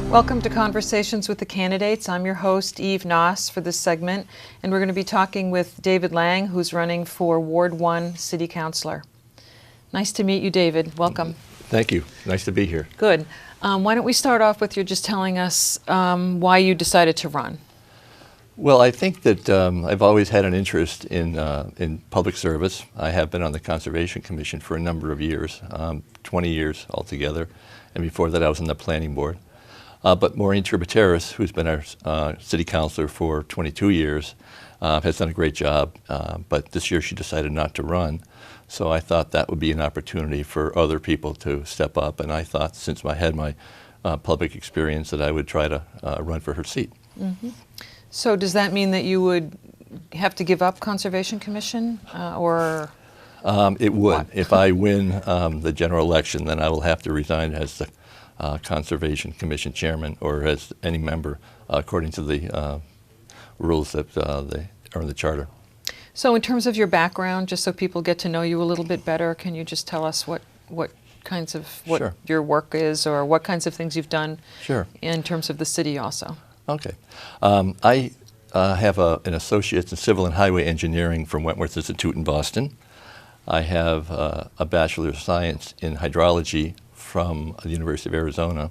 Welcome to Conversations with the Candidates. I'm your host, Eve Noss, for this segment, and we're going to be talking with David Lang, who's running for Ward 1 City Councilor. Nice to meet you, David. Welcome. Thank you. Nice to be here. Good. Why don't we start off with you just telling us why you decided to run? Well, I think that I've always had an interest in public service. I have been on the Conservation Commission for a number of years, 20 years altogether, and before that I was on the Planning Board. But Maureen Turboteris, who's been our city councilor for 22 years, has done a great job, but this year she decided not to run. So I thought that would be an opportunity for other people to step up, and I thought, since I had my public experience, that I would try to run for her seat. Mm-hmm. So does that mean that you would have to give up Conservation Commission, or? It would. If I win the general election, then I will have to resign as the Conservation Commission chairman, or as any member, according to the rules that are in the charter. So in terms of your background, just so people get to know you a little bit better, can you just tell us what Sure. your work is, or what kinds of things you've done Sure. in terms of the city also? Okay. I have an associate's in civil and highway engineering from Wentworth Institute in Boston. I have a Bachelor of Science in hydrology from the University of Arizona.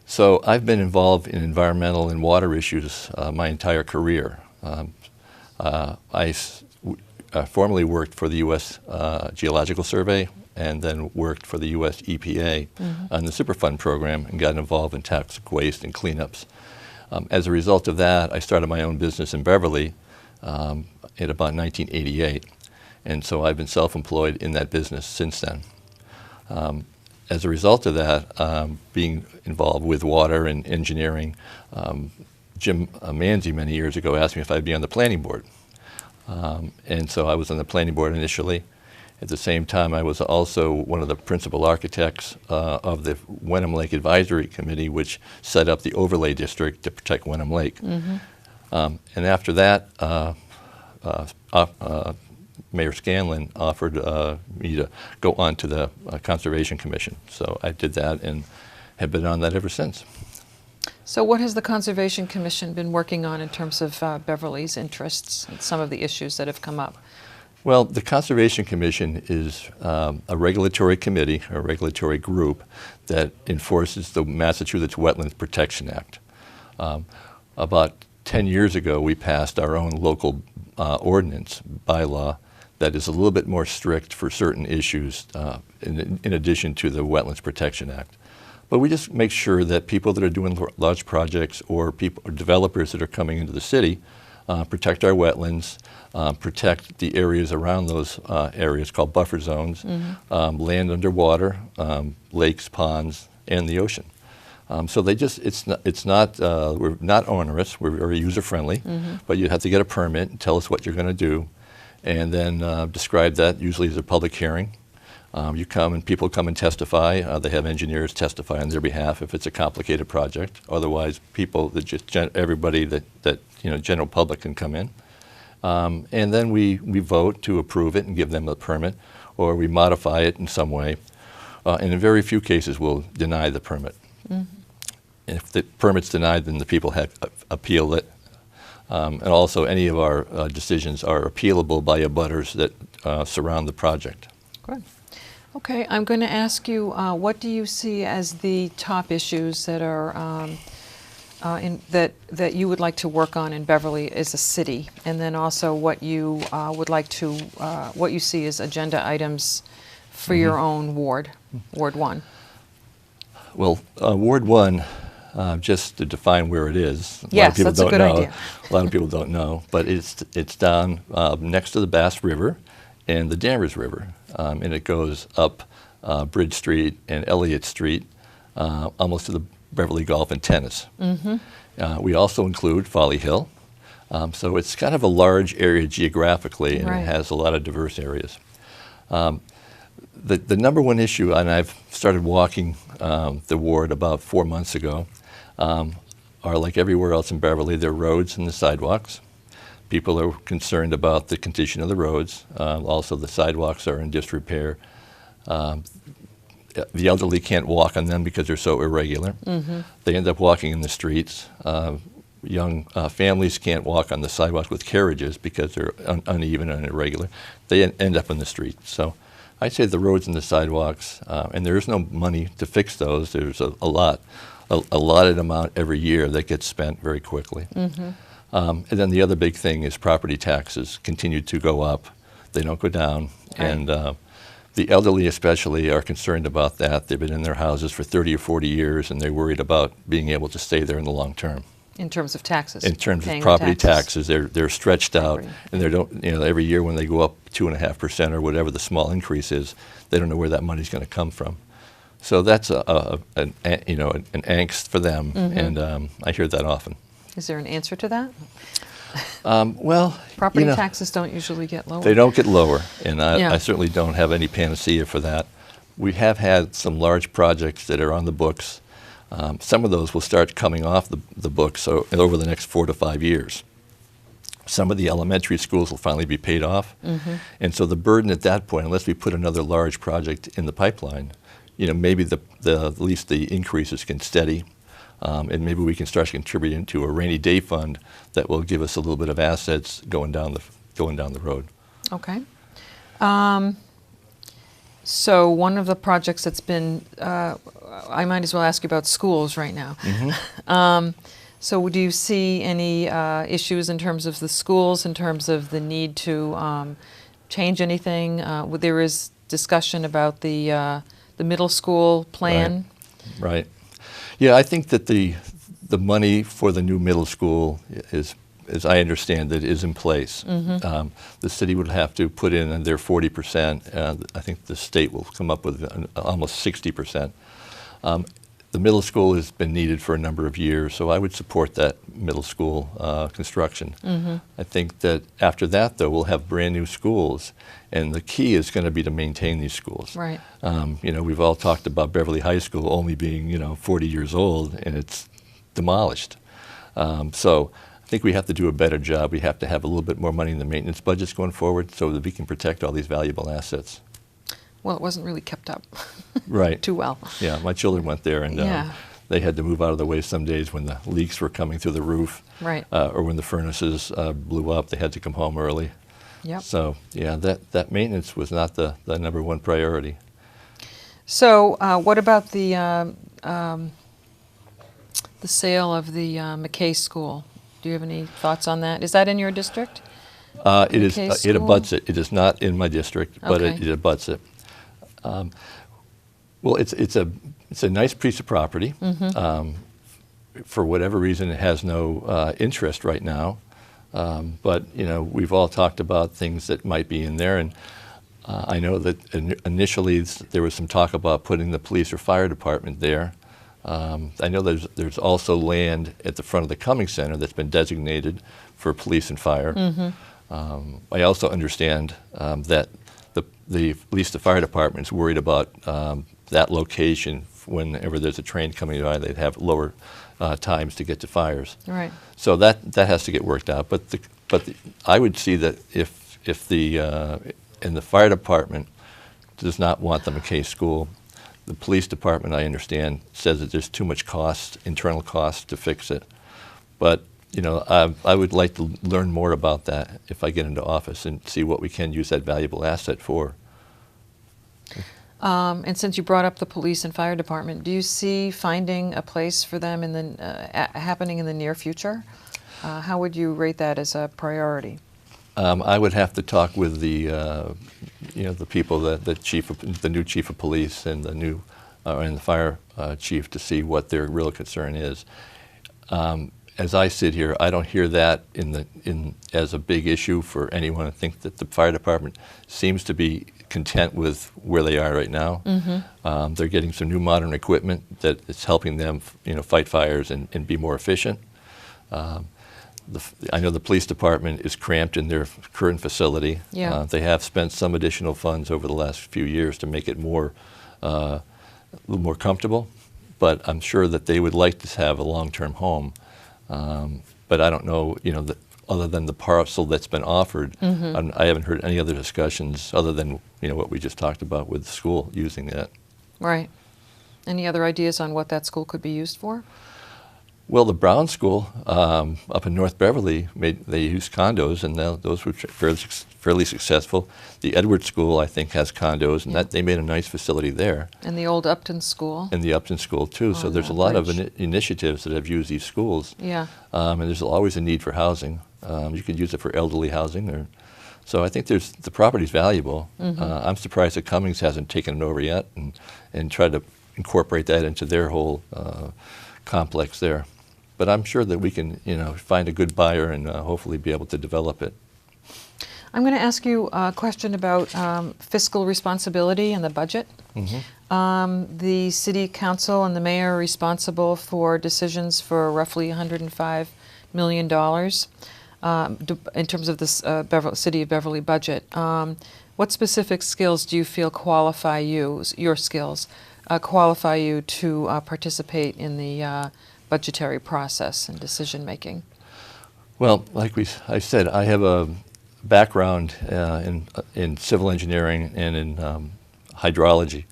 So I've been involved in environmental and water issues my entire career. I formerly worked for the U.S. Geological Survey, and then worked for the U.S. EPA on the Superfund program, and got involved in toxic waste and cleanups. As a result of that, I started my own business in Beverly in about 1988, and so I've been self-employed in that business since then. As a result of that, being involved with water and engineering, Jim Manzi many years ago asked me if I'd be on the planning board. And so I was on the planning board initially. At the same time, I was also one of the principal architects of the Wenham Lake Advisory Committee, which set up the overlay district to protect Wenham Lake. Mm-hmm. And after that, Mayor Scanlon offered me to go on to the Conservation Commission. So I did that and have been on that ever since. So what has the Conservation Commission been working on in terms of Beverly's interests and some of the issues that have come up? Well, the Conservation Commission is a regulatory committee, a regulatory group that enforces the Massachusetts Wetlands Protection Act. About 10 years ago, we passed our own local ordinance bylaw that is a little bit more strict for certain issues in addition to the Wetlands Protection Act. But we just make sure that people that are doing large projects, or developers that are coming into the city, protect our wetlands, protect the areas around those areas called buffer zones, land underwater, lakes, ponds, and the ocean. So we're not onerous, we're very user-friendly, but you have to get a permit and tell us what you're going to do, and then describe that usually as a public hearing. You come and people come and testify. They have engineers testify on their behalf if it's a complicated project. Otherwise, people everybody that general public can come in, and then we vote to approve it and give them the permit, or we modify it in some way. And in very few cases, we'll deny the permit. Mm-hmm. If the permit's denied, then the people have appeal it, and also any of our decisions are appealable by abutters that surround the project. Good. Okay, I'm going to ask you, what do you see as the top issues that are that you would like to work on in Beverly as a city, and then also what you would like to what you see as agenda items for your own ward, Ward 1? Well, Ward 1, just to define where it is. Yes, that's a good idea. A lot of people don't know, but it's down next to the Bass River and the Danvers River, and it goes up Bridge Street and Elliott Street, almost to the Beverly Golf and Tennis. Mm-hmm. We also include Folly Hill, so it's kind of a large area geographically, and It has a lot of diverse areas. The number one issue, and I've started walking the ward about 4 months ago, are like everywhere else in Beverly, there are roads and the sidewalks. People are concerned about the condition of the roads. Also, the sidewalks are in disrepair. the elderly can't walk on them because they're so irregular. They end up walking in the streets. Young families can't walk on the sidewalks with carriages because they're uneven and irregular. They end up in the street. So I'd say the roads and the sidewalks, and there is no money to fix those. There's a allotted amount every year that gets spent very quickly. And then the other big thing is property taxes continue to go up. They don't go down. Right. And the elderly especially are concerned about that. They've been in their houses for 30 or 40 years, and they're worried about being able to stay there in the long term. In terms of taxes? In terms of paying property the taxes. they're stretched out, Property. and they don't, every year when they go up 2.5% or whatever the small increase is, they don't know where that money's going to come from. So that's an angst for them, and I hear that often. Is there an answer to that? Well, Property taxes don't usually get lower. They don't get lower, and Yeah. I certainly don't have any panacea for that. We have had some large projects that are on the books. Some of those will start coming off the books over the next 4 to 5 years. Some of the elementary schools will finally be paid off, and so the burden at that point, unless we put another large project in the pipeline, maybe at least the increases can steady, and maybe we can start contributing to a rainy day fund that will give us a little bit of assets going down the road. Okay. So one of the projects that's been, I might as well ask you about schools right now. So do you see any issues in terms of the schools, in terms of the need to change anything? There is discussion about the middle school plan. Right. Yeah, I think that the money for the new middle school is, as I understand it, is in place. The city would have to put in their 40%. I think the state will come up with almost 60%. The middle school has been needed for a number of years, so I would support that middle school construction. I think that after that, though, we'll have brand new schools, and the key is going to be to maintain these schools. Right. We've all talked about Beverly High School only being 40 years old, and it's demolished. So I think we have to do a better job. We have to have a little bit more money in the maintenance budgets going forward so that we can protect all these valuable assets. Well, it wasn't really kept up Right. too well. Yeah, my children went there, and they had to move out of the way some days when the leaks were coming through the roof, Right. Or when the furnaces blew up. They had to come home early. Yep. So yeah, that maintenance was not the number one priority. So what about the sale of the McKays school? Do you have any thoughts on that? Is that in your district? It is. McKays It school? abuts it. It is not in my district, but Okay. it abuts it. Well, it's a nice piece of property. For whatever reason, it has no interest right now. But we've all talked about things that might be in there, and I know that initially there was some talk about putting the police or fire department there. I know there's also land at the front of the Cumming Center that's been designated for police and fire. I also understand that at least the fire department is worried about that location. Whenever there's a train coming by, they'd have lower times to get to fires. Right. So that has to get worked out. But I would see that if the fire department does not want the McKay school, the police department, I understand, says that there's too much cost, internal cost, to fix it. But I would like to learn more about that if I get into office and see what we can use that valuable asset for. And since you brought up the police and fire department, do you see finding a place for them happening in the near future? How would you rate that as a priority? I would have to talk with the people, the new chief of police and the fire chief to see what their real concern is. As I sit here, I don't hear that as a big issue for anyone. I think that the fire department seems to be content with where they are right now. They're getting some new modern equipment that is helping them, fight fires and be more efficient. I know the police department is cramped in their current facility. Yeah. They have spent some additional funds over the last few years to make it a little more comfortable, but I'm sure that they would like to have a long-term home. But I don't know, other than the parcel that's been offered, I haven't heard any other discussions other than what we just talked about with the school using that. Right. Any other ideas on what that school could be used for? Well, the Brown School up in North Beverly, they used condos, and those were fairly successful. The Edwards School, I think, has condos, and they made a nice facility there. And the old Upton School. And the Upton School, too. So there's a lot of initiatives that have used these schools. Yeah. And there's always a need for housing. You could use it for elderly housing. So I think the property's valuable. I'm surprised that Cummings hasn't taken it over yet and tried to incorporate that into their whole complex there. But I'm sure that we can, find a good buyer and hopefully be able to develop it. I'm going to ask you a question about fiscal responsibility and the budget. The city council and the mayor are responsible for decisions for roughly $105 million in terms of the city of Beverly budget. What specific skills do you feel qualify you to participate in the budgetary process and decision making? Well, like I said, I have a background in civil engineering and in hydrology.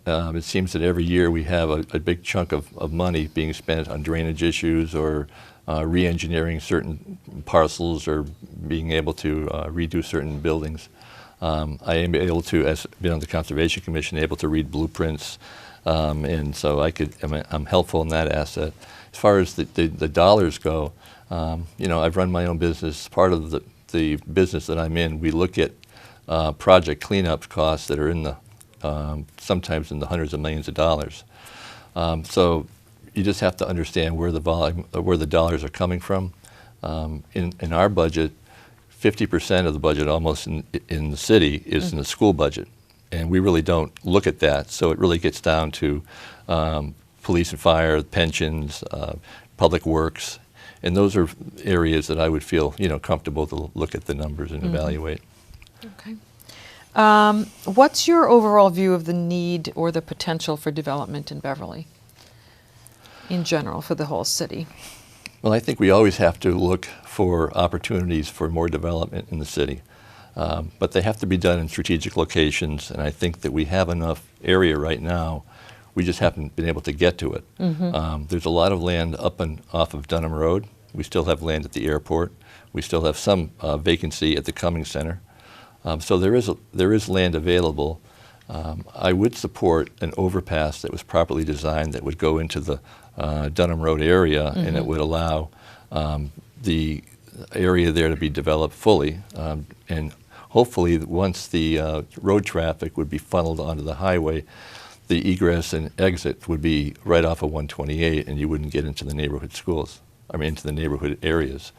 It seems that every year we have a big chunk of money being spent on drainage issues or re-engineering certain parcels or being able to redo certain buildings. I am able to, as been on the Conservation Commission, able to read blueprints, and so I'm helpful in that asset. As far as the dollars go, I've run my own business. Part of the business that I'm in, we look at project cleanup costs that are in sometimes in the hundreds of millions of dollars. So you just have to understand where the dollars are coming from. In our budget, 50% of the budget almost in the city is in the school budget. And we really don't look at that. So it really gets down to police and fire, pensions, public works. And those are areas that I would feel, comfortable to look at the numbers and evaluate. Okay. What's your overall view of the need or the potential for development in Beverly in general for the whole city? Well, I think we always have to look for opportunities for more development in the city. But they have to be done in strategic locations, and I think that we have enough area right now. We just haven't been able to get to it. There's a lot of land up and off of Dunham Road. We still have land at the airport. We still have some vacancy at the Cummings Center. So there is land available. I would support an overpass that was properly designed that would go into the Dunham Road area, and it would allow the area there to be developed fully. And hopefully, once the road traffic would be funneled onto the highway, the egress and exit would be right off of 128, and you wouldn't get into the neighborhood schools, into the neighborhood areas.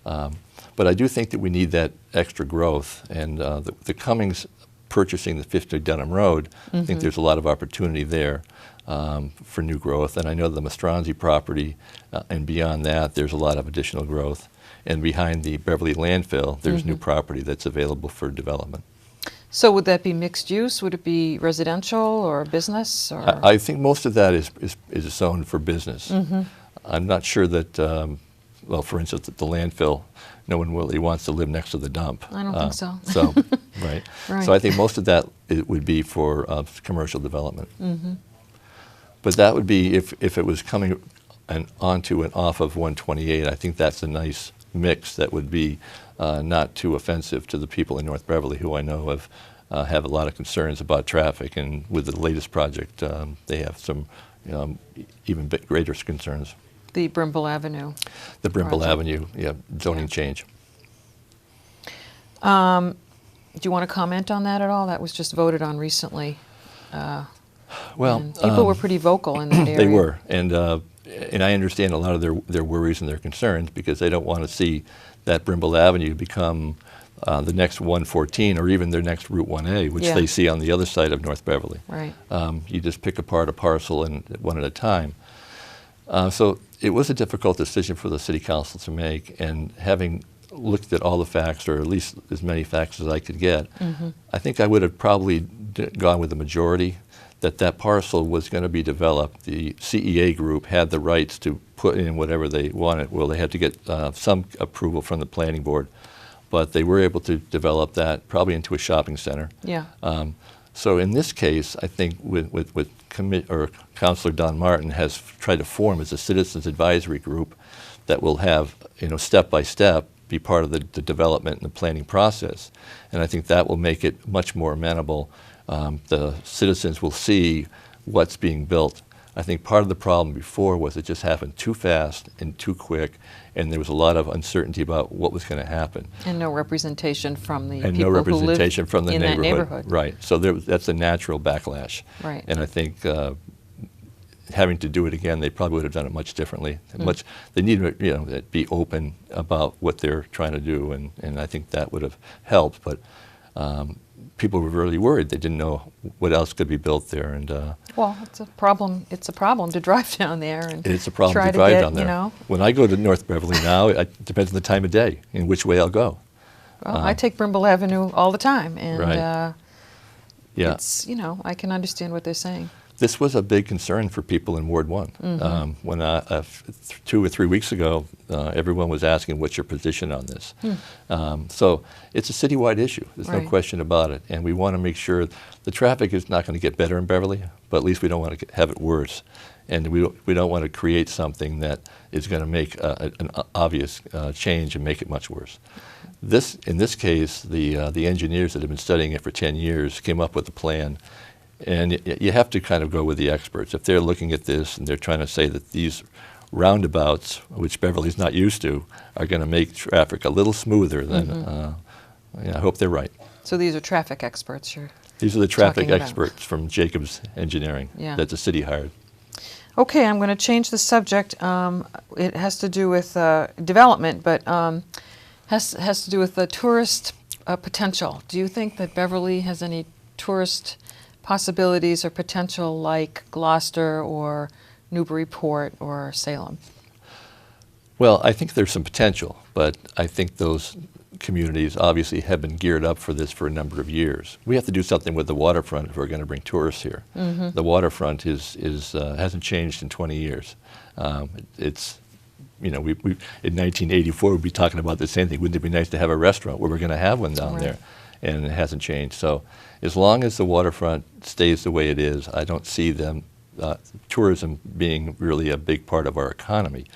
But I do think that we need that extra growth, and the Cummings purchasing the 50 Dunham Road, I think there's a lot of opportunity there for new growth. And I know the Mastronzi property, and beyond that, there's a lot of additional growth. And behind the Beverly landfill, there's new property that's available for development. So would that be mixed use? Would it be residential or business? Or? I think most of that is zoned for business. I'm not sure that, well, for instance, the landfill, no one really wants to live next to the dump. I don't think so. So, right. So I think most of that would be for commercial development. But that would be, if it was coming onto and off of 128, I think that's a nice mix that would be not too offensive to the people in North Beverly, who I know have a lot of concerns about traffic, and with the latest project, they have some even greater concerns. The Brimble Avenue. The Brimble Avenue, zoning change. Do you want to comment on that at all? That was just voted on recently. Well, people were pretty vocal in that area. They were, and I understand a lot of their worries and their concerns, because they don't want to see that Brimble Avenue become the next 114 or even their next Route 1A, which they see on the other side of North Beverly. Right. You just pick apart a parcel and one at a time. So it was a difficult decision for the city council to make, and having looked at all the facts, or at least as many facts as I could get, I think I would have probably gone with the majority, that parcel was going to be developed. The CEA group had the rights to put in whatever they wanted. Well, they had to get some approval from the planning board, but they were able to develop that probably into a shopping center. Yeah. So in this case, I think with Councilor Don Martin has tried to form is a citizens advisory group that will have, step by step, be part of the development and the planning process. And I think that will make it much more amenable. The citizens will see what's being built. I think part of the problem before was it just happened too fast and too quick, and there was a lot of uncertainty about what was going to happen. And no representation from the And people no representation who from live the in that neighborhood. Right. So that's a natural backlash. Right. And I think having to do it again, they probably would have done it much differently. They need to be open about what they're trying to do, and I think that would have helped. But people were really worried. They didn't know what else could be built there. And well, it's a problem. It's a problem to drive down there and it's a problem try to drive get, down there. When I go to North Beverly now, it depends on the time of day and which way I'll go. Well, I take Brimble Avenue all the time, and Right. Yeah. it's I can understand what they're saying. This was a big concern for people in Ward 1. When 2 or 3 weeks ago, everyone was asking, what's your position on this? So it's a citywide issue. There's no Right. question about it. And we want to make sure the traffic is not going to get better in Beverly, but at least we don't want to have it worse. And we don't want to create something that is going to make an obvious change and make it much worse. In this case, the engineers that have been studying it for 10 years came up with a plan. And you have to kind of go with the experts. If they're looking at this and they're trying to say that these roundabouts, which Beverly's not used to, are going to make traffic a little smoother, then I hope they're right. So these are traffic experts you're These are the traffic talking about. experts from Jacobs Engineering Yeah. that the city hired. Okay, I'm going to change the subject. It has to do with development, but has to do with the tourist potential. Do you think that Beverly has any tourist possibilities or potential like Gloucester or Newburyport or Salem? Well, I think there's some potential, but I think those communities obviously have been geared up for this for a number of years. We have to do something with the waterfront if we're going to bring tourists here. The waterfront hasn't changed in 20 years. It's in 1984 we'd be talking about the same thing. Wouldn't it be nice to have a restaurant? Well, we're going to have one down Right. there, and it hasn't changed. So as long as the waterfront stays the way it is, I don't see tourism being really a big part of our economy.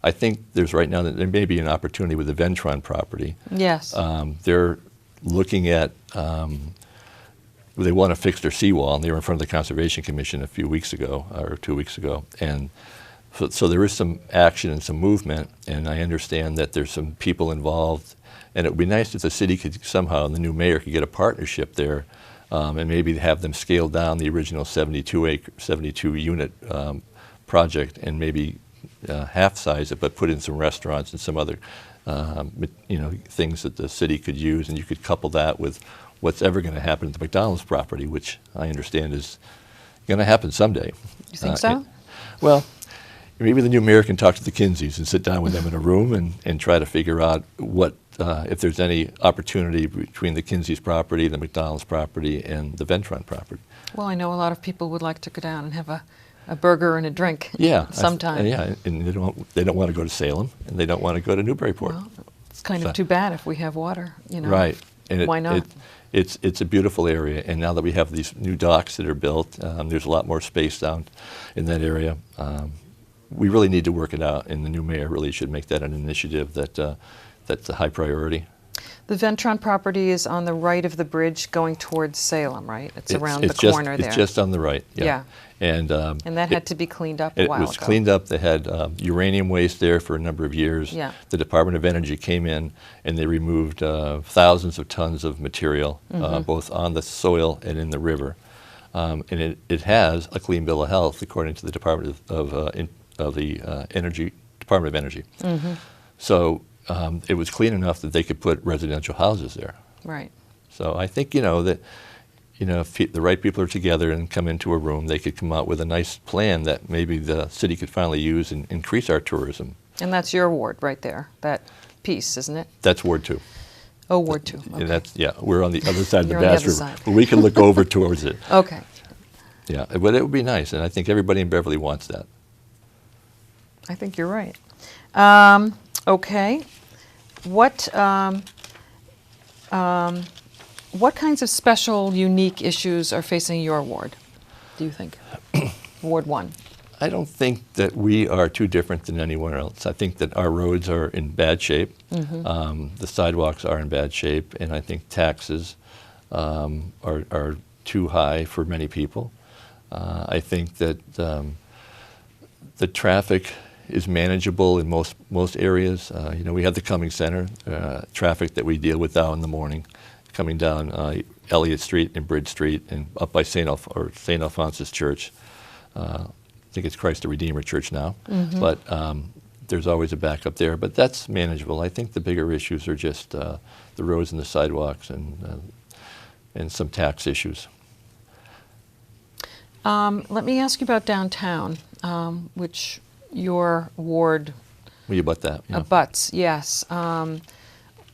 I think there's right now that there may be an opportunity with the Ventron property. Yes. They're looking at, they want to fix their seawall, and they were in front of the Conservation Commission a few weeks ago, or 2 weeks ago. And so there is some action and some movement, and I understand that there's some people involved. And it would be nice if the city could somehow, and the new mayor could get a partnership there, and maybe have them scale down the original 72 unit project, and maybe half size it, but put in some restaurants and some other things that the city could use, and you could couple that with what's ever going to happen at the McDonald's property, which I understand is going to happen someday. You think so? Well, maybe the new mayor can talk to the Kinseys and sit down with them in a room and try to figure out what if there's any opportunity between the Kinseys property, the McDonald's property, and the Ventron property. Well, I know a lot of people would like to go down and have a burger and a drink sometime. And they don't want to go to Salem, and they don't want to go to Newburyport. Well, it's kind of too bad if we have water, Right. And why not? It's a beautiful area, and now that we have these new docks that are built, there's a lot more space down in that area. We really need to work it out, and the new mayor really should make that an initiative that's a high priority. The Ventron property is on the right of the bridge going towards Salem, right? It's around the corner there. It's just on the right, yeah. And that had to be cleaned up a while ago. It was cleaned up. They had uranium waste there for a number of years. Yeah. The Department of Energy came in and they removed thousands of tons of material, both on the soil and in the river. And it has a clean bill of health, according to the Department of Energy. So it was clean enough that they could put residential houses there. Right. So I think that if the right people are together and come into a room, they could come out with a nice plan that maybe the city could finally use and increase our tourism. And that's your ward right there, that piece, isn't it? That's Ward 2. Oh, Ward 2. Okay. And we're on the other side of the You're on the Bass other River. side. But we can look over towards it. Okay. Yeah, but it would be nice, and I think everybody in Beverly wants that. I think you're right. Okay. What kinds of special, unique issues are facing your ward? do you think? Ward 1. I don't think that we are too different than anyone else. I think that our roads are in bad shape. The sidewalks are in bad shape, and I think taxes are too high for many people. I think that the traffic is manageable in most areas. We have the Cumming Center traffic that we deal with now in the morning, coming down Elliott Street and Bridge Street and up by St. Alphonsus Church. I think it's Christ the Redeemer Church now, but there's always a backup there. But that's manageable. I think the bigger issues are just the roads and the sidewalks and some tax issues. Let me ask you about downtown, which your ward We abut that. Yeah. abuts, yes.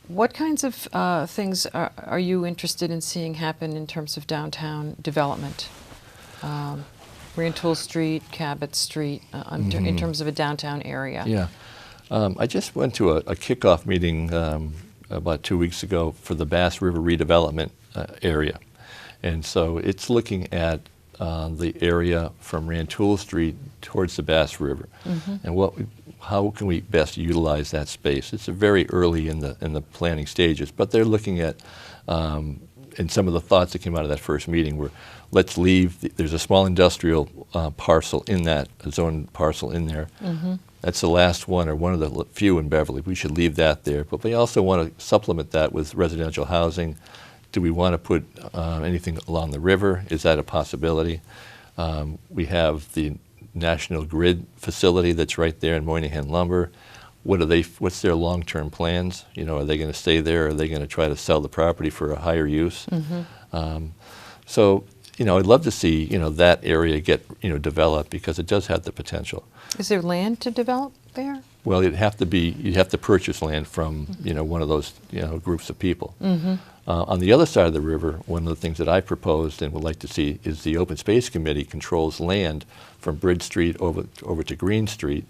What kinds of things are you interested in seeing happen in terms of downtown development? Rantoul Street, Cabot Street, in terms of a downtown area? Yeah. I just went to a kickoff meeting about 2 weeks ago for the Bass River redevelopment area. And so it's looking at the area from Rantoul Street towards the Bass River, and how can we best utilize that space? It's very early in the planning stages, but they're looking at, and some of the thoughts that came out of that first meeting were, let's leave. There's a small industrial parcel in that zone parcel in there. That's the last one, or one of the few in Beverly. We should leave that there, but we also want to supplement that with residential housing. Do we want to put anything along the river? Is that a possibility? We have the National Grid facility that's right there in Moynihan Lumber. What's their long-term plans? Are they going to stay there? Are they going to try to sell the property for a higher use? So, I'd love to see, that area get, developed, because it does have the potential. Is there land to develop there? Well, you'd have to purchase land from, one of those, groups of people. On the other side of the river, one of the things that I proposed and would like to see is the Open Space Committee controls land from Bridge Street over to Green Street.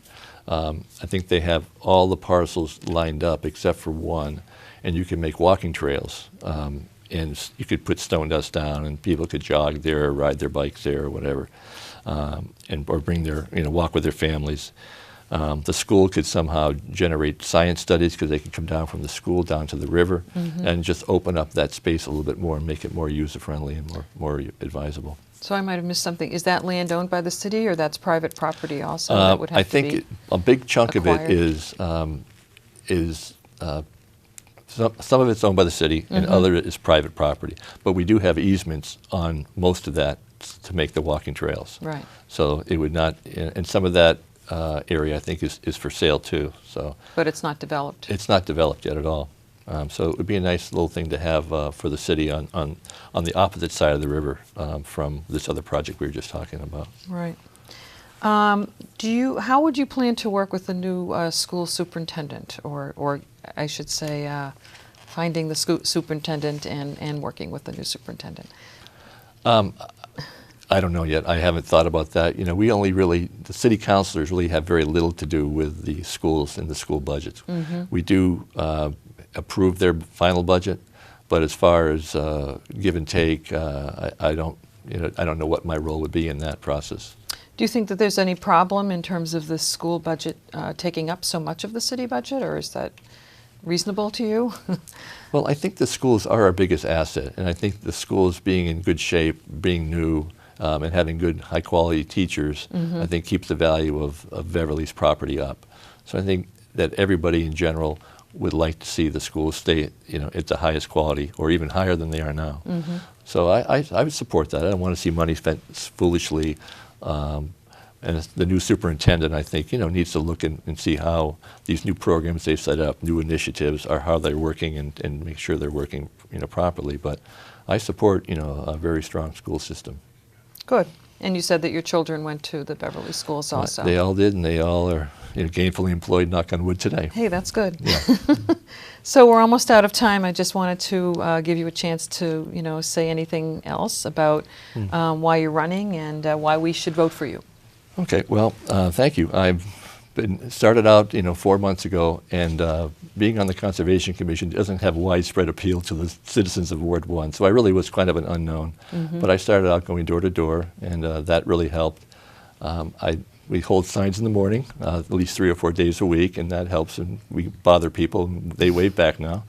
I think they have all the parcels lined up except for one, and you can make walking trails. And you could put stone dust down, and people could jog there, or ride their bikes there, or whatever, or bring their, walk with their families. The school could somehow generate science studies, because they could come down from the school down to the river and just open up that space a little bit more and make it more user-friendly and more advisable. So I might have missed something. Is that land owned by the city, or that's private property also that would have I think to be a big chunk acquired? of it is some of it's owned by the city, and other is private property. But we do have easements on most of that to make the walking trails. Right. So it would not, and some of that area I think is for sale too. So. But it's not developed. It's not developed yet at all. So it would be a nice little thing to have for the city on the opposite side of the river from this other project we were just talking about. Right. How would you plan to work with the new school superintendent, or I should say, finding the superintendent and working with the new superintendent? I don't know yet. I haven't thought about that. The city councilors really have very little to do with the schools and the school budgets. We do approve their final budget, but as far as give and take, I don't know what my role would be in that process. Do you think that there's any problem in terms of the school budget taking up so much of the city budget, or is that reasonable to you? Well, I think the schools are our biggest asset, and I think the schools being in good shape, being new, and having good, high-quality teachers, I think keeps the value of Beverly's property up. So I think that everybody in general would like to see the schools stay, at the highest quality, or even higher than they are now. So I would support that. I don't want to see money spent foolishly. And the new superintendent, I think, needs to look and see how these new programs they've set up, new initiatives, are how they're working, and make sure they're working, properly. But I support, a very strong school system. Good. And you said that your children went to the Beverly schools also. They all did, and they all are gainfully employed, knock on wood, today. Hey, that's good. Yeah. So we're almost out of time. I just wanted to give you a chance to, say anything else about why you're running and why we should vote for you. Okay, well, thank you. I've started out, 4 months ago, and being on the Conservation Commission doesn't have widespread appeal to the citizens of Ward 1, so I really was kind of an unknown. But I started out going door to door, and that really helped. We hold signs in the morning, at least 3 or 4 days a week, and that helps, and we bother people, and they wave back now.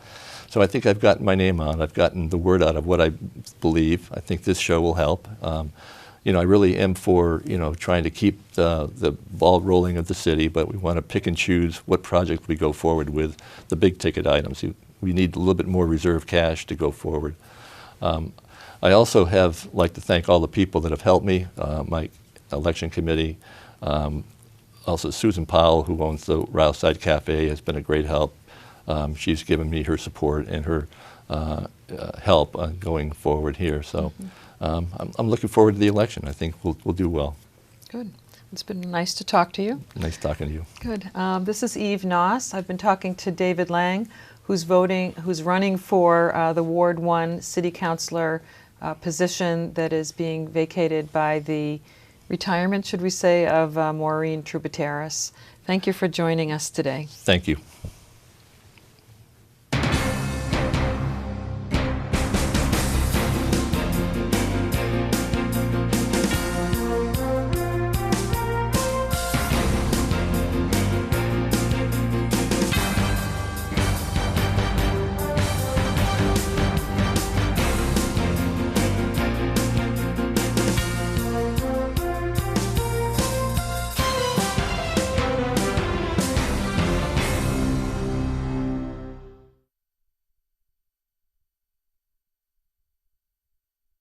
So I think I've gotten my name out. I've gotten the word out of what I believe. I think this show will help. I really am for, trying to keep the ball rolling of the city, but we want to pick and choose what project we go forward with, the big ticket items. We need a little bit more reserve cash to go forward. I also like to thank all the people that have helped me, my election committee. Also Susan Powell, who owns the Rouside Cafe, has been a great help. She's given me her support and her help going forward here. So I'm looking forward to the election. I think we'll do well. Good. It's been nice to talk to you. Nice talking to you. Good. This is Eve Noss. I've been talking to David Lang, who's running for the Ward 1 City Councilor position that is being vacated by the retirement, should we say, of Maureen Troubateris. Thank you for joining us today. Thank you.